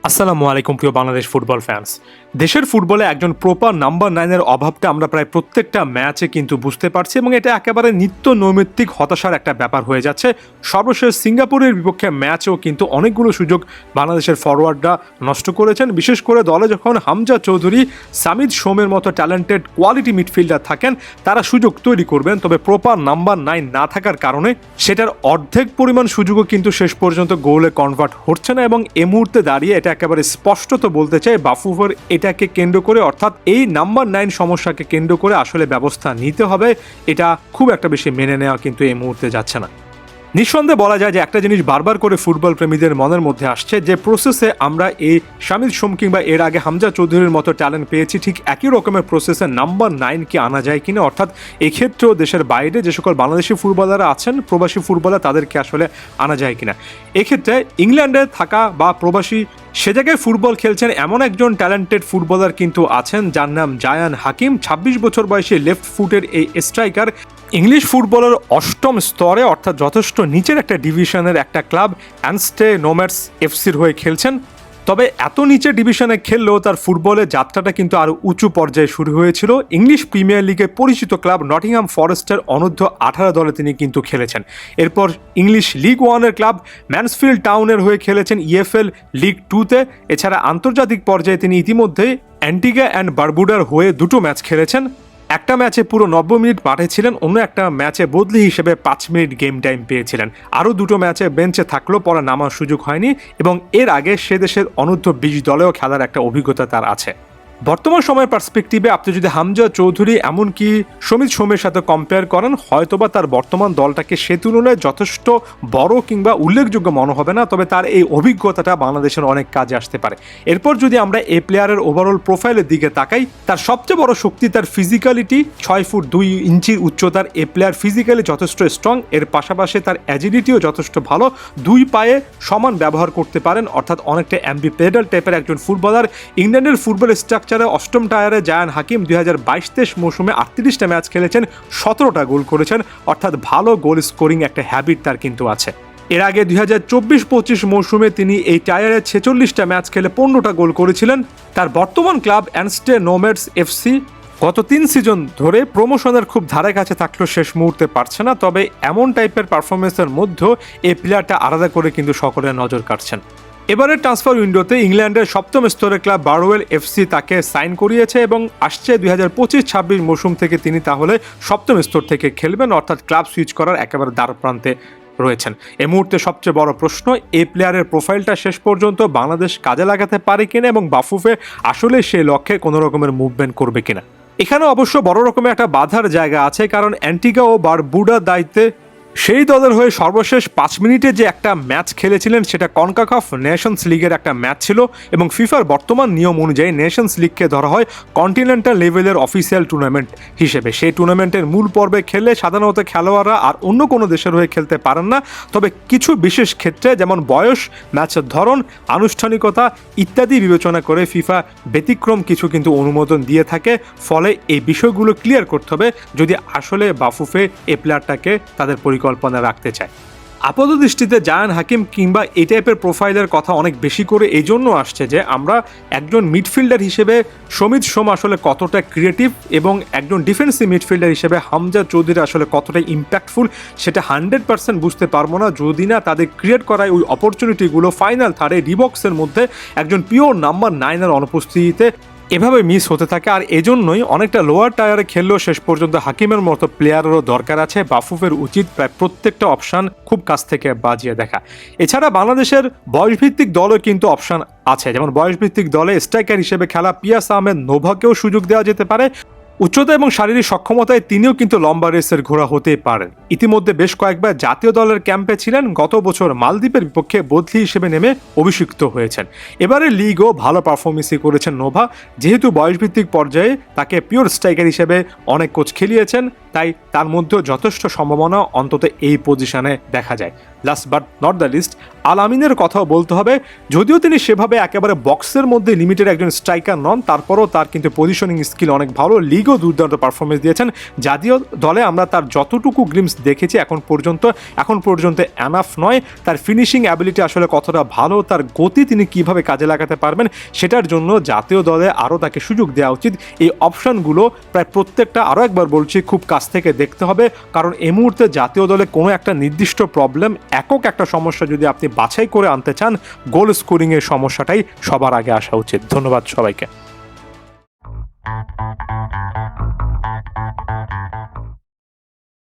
আসসালামু আলাইকুম প্রিয় বাংলাদেশ ফুটবল ফ্যান্স। দেশের ফুটবলে একজন প্রপার নাম্বার 9-এর অভাবটা আমরা প্রায় প্রত্যেকটা ম্যাচে কিন্তু বুঝতে পারছি এবং এটা একেবারে নিত্য নৈমিত্তিক হতাশার একটা ব্যাপার হয়ে যাচ্ছে। সর্বশেষ সিঙ্গাপুরের বিপক্ষে ম্যাচেও কিন্তু অনেকগুলো সুযোগ বাংলাদেশের ফরওয়ার্ডরা নষ্ট করেছেন। বিশেষ করে দলে যখন হামজা চৌধুরী, সামিদ সোমের মতো ট্যালেন্টেড কোয়ালিটি মিডফিল্ডার থাকেন, তারা সুযোগ তৈরি করবেন, তবে প্রপার নাম্বার 9 না থাকার কারণে সেটার অর্ধেক পরিমাণ সুযোগও কিন্তু শেষ পর্যন্ত গোলে কনভার্ট হচ্ছে না। এবং এই মুহূর্তে দাঁড়িয়ে এটা একেবারে স্পষ্টত বলতে চাই, বাফুফের এটাকে কেন্দ্র করে, অর্থাৎ এই নাম্বার 9 সমস্যাকে কেন্দ্র করে আসলে ব্যবস্থা নিতে হবে। এটা খুব একটা বেশি মেনে নেওয়া কিন্তু এই মুহূর্তে যাচ্ছে না। নিঃসন্দেহে বলা যায় যে একটা জিনিস বারবার করে ফুটবল প্রেমীদের মনের মধ্যে আসছে, যে প্রসেসে আমরা এই সামিদ সোম কিংবা এর আগে হামজা চৌধুরীর মতো ট্যালেন্ট পেয়েছি, ঠিক একই রকমের প্রসেসে নাম্বার 9 কি আনা যায় কিনা, অর্থাৎ এক্ষেত্রেও দেশের বাইরে যে সকল বাংলাদেশি ফুটবলাররা আছেন, প্রবাসী ফুটবলার, তাদেরকে আসলে আনা যায় কিনা। এক্ষেত্রে ইংল্যান্ডে থাকা বা প্রবাসী সে জায়গায় ফুটবল খেলছেন এমন একজন ট্যালেন্টেড ফুটবলার কিন্তু আছেন, যার নাম জায়ান হাকিম। 26 বছর বয়সী লেফট ফুটের এই স্ট্রাইকার ইংলিশ ফুটবলের অষ্টম স্তরে, অর্থাৎ যথেষ্ট নিচের একটা ডিভিশনের একটা ক্লাব অ্যানস্টে নোম্যাডস এফসির হয়ে খেলছেন। তবে এত নিচে ডিভিশনে খেললেও তার ফুটবলের যাত্রাটা কিন্তু আরও উঁচু পর্যায়ে শুরু হয়েছিল। ইংলিশ প্রিমিয়ার লিগে পরিচিত ক্লাব নটিংহাম ফরেস্টের অনূর্ধ্ব 18 দলে তিনি কিন্তু খেলেছেন। এরপর ইংলিশ লিগ 1-এর ক্লাব ম্যানসফিল্ড টাউনের হয়ে খেলেছেন ইএফএল লিগ 2-তে। এছাড়া আন্তর্জাতিক পর্যায়ে তিনি ইতিমধ্যেই অ্যান্টিগা অ্যান্ড বারবুডার হয়ে 2টো ম্যাচ খেলেছেন। একটা ম্যাচে পুরো 90 মিনিট মাঠে ছিলেন, অন্য একটা ম্যাচে বদলি হিসেবে 5 মিনিট গেম টাইম পেয়েছিলেন। আরও 2টো ম্যাচে বেঞ্চে থাকলেও পরে নামার সুযোগ হয়নি এবং এর আগে সে দেশের অনূর্ধ্ব 20 দলেও খেলার একটা অভিজ্ঞতা তার আছে। বর্তমান সময়ের পার্সপেক্টিভে আপনি যদি হামজা চৌধুরী এমনকি সমিত সোমের সাথে কম্পেয়ার করেন, হয়তোবা তার বর্তমান দলটাকে সে তুলনায় যথেষ্ট বড় কিংবা উল্লেখযোগ্য মনে হবে না, তবে তার এই অভিজ্ঞতাটা বাংলাদেশের অনেক কাজে আসতে পারে। এরপর যদি আমরা এই প্লেয়ারের ওভারঅল প্রোফাইলের দিকে তাকাই, তার সবচেয়ে বড় শক্তি তার ফিজিক্যালিটি। 6 ফুট 2 ইঞ্চির উচ্চতার এই প্লেয়ার ফিজিক্যালি যথেষ্ট স্ট্রং, এর পাশাপাশি তার অ্যাজিলিটিও যথেষ্ট ভালো। 2 পায়ে সমান ব্যবহার করতে পারেন, অর্থাৎ অনেকটা অ্যাম্বিপেডাল টাইপের একজন ফুটবলার। ইংল্যান্ডের ফুটবল স্ট্রাকচারে অষ্টম টায়ারে জায়ান হাকিম 2022-23 মৌসুমে 38টা ম্যাচ খেলেছেন, 17টা গোল করেছেন, অর্থাৎ ভালো গোল স্কোরিং একটা হ্যাবিট তার কিন্তু আছে। এর আগে 2024-25 মৌসুমে তিনি এই টায়ারে 46টা ম্যাচ খেলে 15টা গোল করেছিলেন। তার বর্তমান ক্লাব অ্যানস্টে নোম্যাডস এফসি। গত 3 সিজন ধরে প্রমোশনের খুব ধারে কাছে থাকলেও শেষ মুহূর্তে পারছে না, তবে এমন টাইপের পারফরমেন্সের মধ্যেও এই প্লেয়ারটা আলাদা করে কিন্তু সকলের নজর কাটছেন। এবারের ট্রান্সফার উইন্ডোতে ইংল্যান্ডের সপ্তম স্তরের ক্লাব বারওয়েল এফসি তাকে সাইন করিয়েছে এবং আসছে 2025-26 মৌসুম থেকে তিনি তাহলে সপ্তম স্তর থেকে খেলবেন, অর্থাৎ ক্লাব সুইচ করার একেবারে দ্বার প্রান্তে রয়েছেন। এই মুহূর্তে সবচেয়ে বড় প্রশ্ন, এই প্লেয়ারের প্রোফাইলটা শেষ পর্যন্ত বাংলাদেশ কাজে লাগাতে পারে কিনা এবং বাফুফে আসলে সেই লক্ষ্যে কোনো রকমের মুভমেন্ট করবে কিনা। এখানে অবশ্য বড় রকমের একটা বাধার জায়গা আছে, কারণ অ্যান্টিগা ও বারবুডার দায়িত্বে সেই দলের হয়ে সর্বশেষ 5 মিনিটে যে একটা ম্যাচ খেলেছিলেন, সেটা কনকাকাফ নেশনস লিগের একটা ম্যাচ ছিল এবং ফিফার বর্তমান নিয়ম অনুযায়ী নেশনস লিগকে ধরা হয় কন্টিনেন্টাল লেভেলের অফিসিয়াল টুর্নামেন্ট হিসেবে। সেই টুর্নামেন্টের মূল পর্বে খেললে সাধারণত খেলোয়াড়রা আর অন্য কোনো দেশের হয়ে খেলতে পারেন না, তবে কিছু বিশেষ ক্ষেত্রে যেমন বয়স, ম্যাচের ধরন, আনুষ্ঠানিকতা ইত্যাদি বিবেচনা করে ফিফা ব্যতিক্রম কিছু কিন্তু অনুমোদন দিয়ে থাকে। ফলে এই বিষয়গুলো ক্লিয়ার করতে হবে যদি আসলে বাফুফে এই প্লেয়ারটাকে তাদের পরিকল্পনা রাখতে চায়। আপাত দৃষ্টিতে জায়ান হাকিম কিংবা এই টাইপের প্রোফাইলের কথা অনেক বেশি করে এই জন্য আসছে যে আমরা একজন মিডফিল্ডার হিসেবে সমিত সোম আসলে কতটা ক্রিয়েটিভ এবং একজন ডিফেন্সিভ মিডফিল্ডার হিসেবে হামজা চৌধুরী আসলে কতটা ইম্প্যাক্টফুল, সেটা 100% বুঝতে পারবো না যদি না তাদের ক্রিয়েট করায় ওই অপরচুনিটিগুলো ফাইনাল থার্ডে ডিবক্সের মধ্যে একজন পিওর নাম্বার 9-এর অনুপস্থিতিতে এভাবে মিস হতে থাকে। আর এজন্যই অনেকটা লোয়ার টায়ারে খেললেও শেষ পর্যন্ত হাকিমের মতো প্লেয়ারেরও দরকার আছে। বাফুফের উচিত প্রায় প্রত্যেকটা অপশান খুব কাছ থেকে বাজিয়ে দেখা। এছাড়া বাংলাদেশের বয়সভিত্তিক দলও কিন্তু অপশান আছে, যেমন বয়সভিত্তিক দলে স্ট্রাইকার হিসেবে খেলা পিয়াস আহমেদ নোভাকেও সুযোগ দেওয়া যেতে পারে। উচ্চতা এবং শারীরিক সক্ষমতায় তিনিও কিন্তু লম্বা রেসের ঘোড়া হতেই পারেন। ইতিমধ্যে বেশ কয়েকবার জাতীয় দলের ক্যাম্পে ছিলেন, গত বছর মালদ্বীপের বিপক্ষে বদলি হিসেবে নেমে অভিষিক্ত হয়েছেন। এবারে লিগও ভালো পারফরমেন্সই করেছেন নোভা। যেহেতু বয়সভিত্তিক পর্যায়ে তাকে পিওর স্ট্রাইকার হিসেবে অনেক কোচ খেলিয়েছেন, তাই তার মধ্যেও যথেষ্ট সম্ভাবনা অন্তত এই পজিশনে দেখা যায়। Last but not the least, Al আমিনের কথাও বলতে হবে। যদিও তিনি সেভাবে একেবারে বক্সের মধ্যে লিমিটেড একজন স্ট্রাইকার নন, তারপরও তার কিন্তু পজিশনিং স্কিল অনেক ভালো, লিগও দুর্দান্ত পারফরমেন্স দিয়েছেন। জাতীয় দলে আমরা তার যতটুকু গ্লিমস দেখেছি এখন পর্যন্ত এনাফ নয়। তার ফিনিশিং অ্যাবিলিটি আসলে কতটা ভালো, তার গতি তিনি কিভাবে কাজে লাগাতে পারবেন, সেটার জন্য জাতীয় দলে আরও তাকে সুযোগ দেওয়া উচিত। এই অপশানগুলো প্রায় প্রত্যেকটা, আরও একবার বলছি, খুব কাছ থেকে দেখতে হবে, কারণ এই মুহূর্তে জাতীয় দলে কোনো একটা নির্দিষ্ট প্রবলেম, একক একটা সমস্যা যদি আপনি বাছাই করে আনতে চান, গোল স্কোরিংয়ের সমস্যাটাই সবার আগে আসা উচিত। ধন্যবাদ সবাইকে।